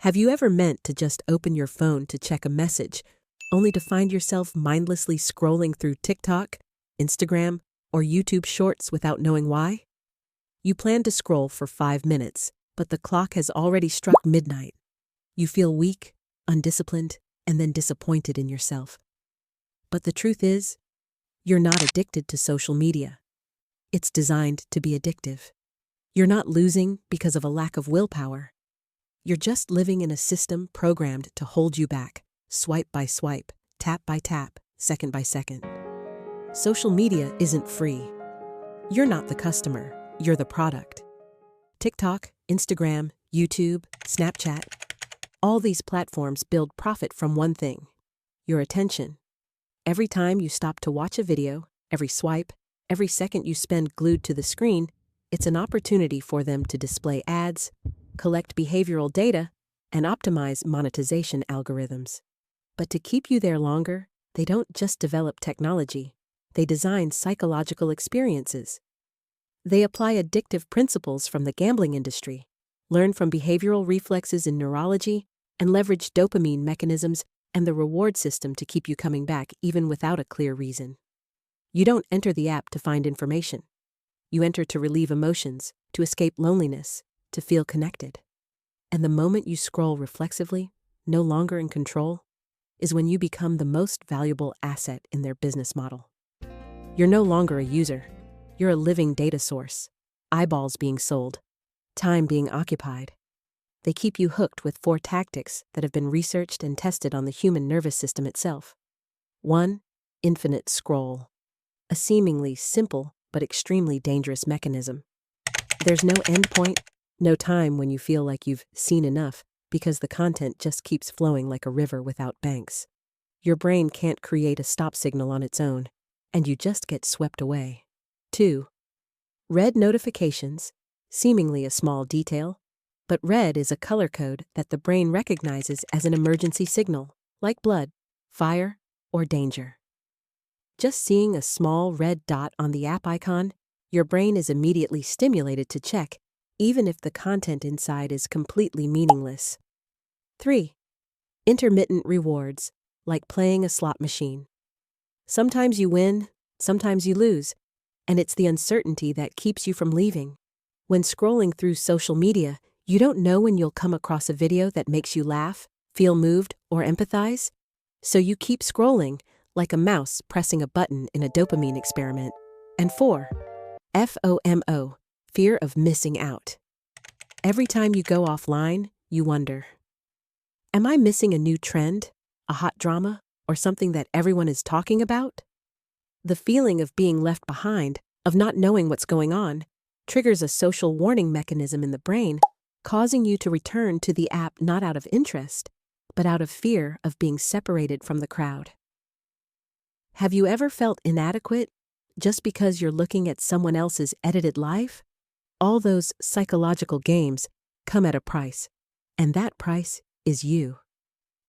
Have you ever meant to just open your phone to check a message, only to find yourself mindlessly scrolling through TikTok, Instagram, or YouTube Shorts without knowing why? You plan to scroll for 5 minutes, but the clock has already struck midnight. You feel weak, undisciplined, and then disappointed in yourself. But the truth is, you're not addicted to social media. It's designed to be addictive. You're not losing because of a lack of willpower. You're just living in a system programmed to hold you back, swipe by swipe, tap by tap, second by second. Social media isn't free. You're not the customer, you're the product. TikTok, Instagram, YouTube, Snapchat, all these platforms build profit from one thing: your attention. Every time you stop to watch a video, every swipe, every second you spend glued to the screen, it's an opportunity for them to display ads, collect behavioral data, and optimize monetization algorithms. But to keep you there longer, they don't just develop technology, they design psychological experiences. They apply addictive principles from the gambling industry, learn from behavioral reflexes in neurology, and leverage dopamine mechanisms and the reward system to keep you coming back even without a clear reason. You don't enter the app to find information. You enter to relieve emotions, to escape loneliness, to feel connected. And the moment you scroll reflexively, no longer in control, is when you become the most valuable asset in their business model. You're no longer a user. You're a living data source. Eyeballs being sold. Time being occupied. They keep you hooked with 4 tactics that have been researched and tested on the human nervous system itself. 1. Infinite scroll. A seemingly simple but extremely dangerous mechanism. There's no end point, no time when you feel like you've seen enough, because the content just keeps flowing like a river without banks. Your brain can't create a stop signal on its own, and you just get swept away. 2. Red notifications, seemingly a small detail, but red is a color code that the brain recognizes as an emergency signal, like blood, fire, or danger. Just seeing a small red dot on the app icon, your brain is immediately stimulated to check, even if the content inside is completely meaningless. 3. Intermittent rewards, like playing a slot machine. Sometimes you win, sometimes you lose, and it's the uncertainty that keeps you from leaving. When scrolling through social media, you don't know when you'll come across a video that makes you laugh, feel moved, or empathize, so you keep scrolling, like a mouse pressing a button in a dopamine experiment. And 4. FOMO, fear of missing out. Every time you go offline, you wonder, am I missing a new trend, a hot drama, or something that everyone is talking about? The feeling of being left behind, of not knowing what's going on, triggers a social warning mechanism in the brain, causing you to return to the app not out of interest, but out of fear of being separated from the crowd. Have you ever felt inadequate just because you're looking at someone else's edited life? All those psychological games come at a price, and that price is you.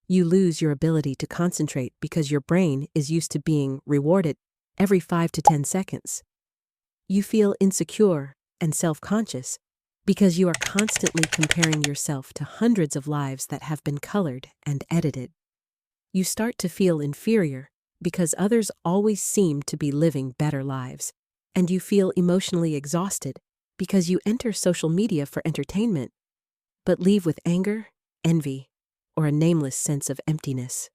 You lose your ability to concentrate because your brain is used to being rewarded every 5 to 10 seconds. You feel insecure and self-conscious because you are constantly comparing yourself to hundreds of lives that have been colored and edited. You start to feel inferior because others always seem to be living better lives, and you feel emotionally exhausted because you enter social media for entertainment, but leave with anger, envy, or a nameless sense of emptiness.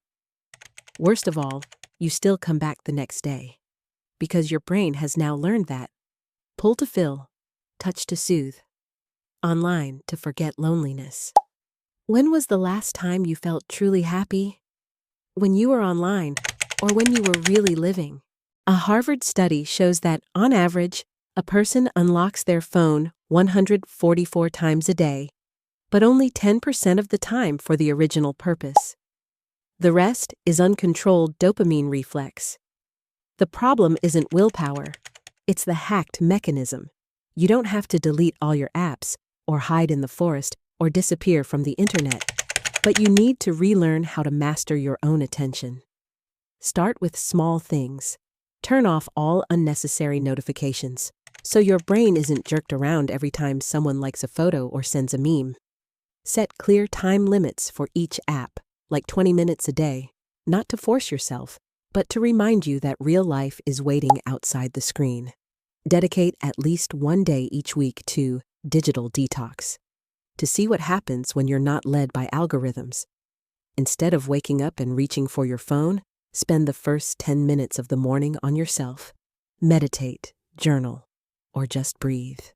Worst of all, you still come back the next day, because your brain has now learned that pull to fill, touch to soothe, online to forget loneliness. When was the last time you felt truly happy? When you were online, or when you were really living? A Harvard study shows that, on average, a person unlocks their phone 144 times a day, but only 10% of the time for the original purpose. The rest is uncontrolled dopamine reflex. The problem isn't willpower, it's the hacked mechanism. You don't have to delete all your apps, or hide in the forest, or disappear from the internet, but you need to relearn how to master your own attention. Start with small things. Turn off all unnecessary notifications, so your brain isn't jerked around every time someone likes a photo or sends a meme. Set clear time limits for each app, like 20 minutes a day, not to force yourself, but to remind you that real life is waiting outside the screen. Dedicate at least one day each week to digital detox, to see what happens when you're not led by algorithms. Instead of waking up and reaching for your phone, spend the first 10 minutes of the morning on yourself. Meditate, journal, or just breathe.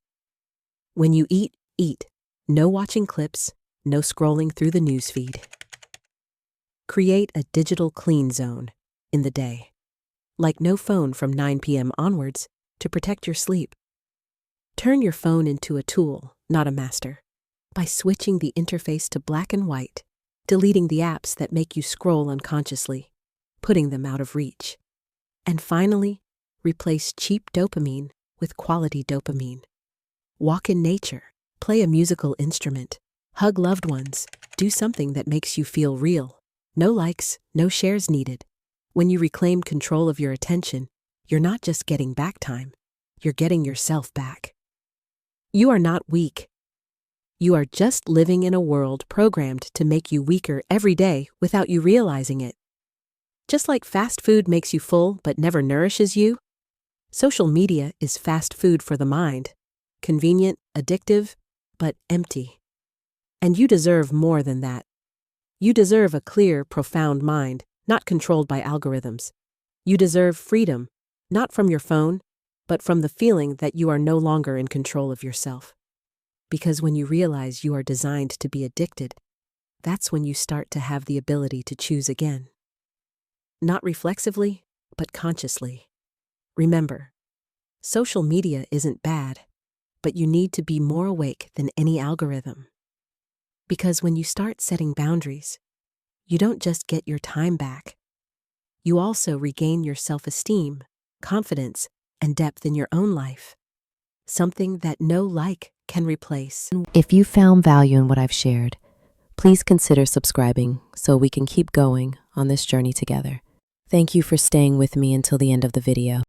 When you eat, eat. No watching clips, no scrolling through the newsfeed. Create a digital clean zone in the day, like no phone from 9 p.m. onwards to protect your sleep. Turn your phone into a tool, not a master, by switching the interface to black and white, deleting the apps that make you scroll unconsciously, putting them out of reach. And finally, replace cheap dopamine with quality dopamine. Walk in nature, play a musical instrument, hug loved ones, do something that makes you feel real. No likes, no shares needed. When you reclaim control of your attention, you're not just getting back time, you're getting yourself back. You are not weak. You are just living in a world programmed to make you weaker every day without you realizing it. Just like fast food makes you full but never nourishes you, social media is fast food for the mind, convenient, addictive, but empty. And you deserve more than that. You deserve a clear, profound mind, not controlled by algorithms. You deserve freedom, not from your phone, but from the feeling that you are no longer in control of yourself. Because when you realize you are designed to be addicted, that's when you start to have the ability to choose again. Not reflexively, but consciously. Remember, social media isn't bad, but you need to be more awake than any algorithm. Because when you start setting boundaries, you don't just get your time back. You also regain your self-esteem, confidence, and depth in your own life. Something that no like can replace. If you found value in what I've shared, please consider subscribing so we can keep going on this journey together. Thank you for staying with me until the end of the video.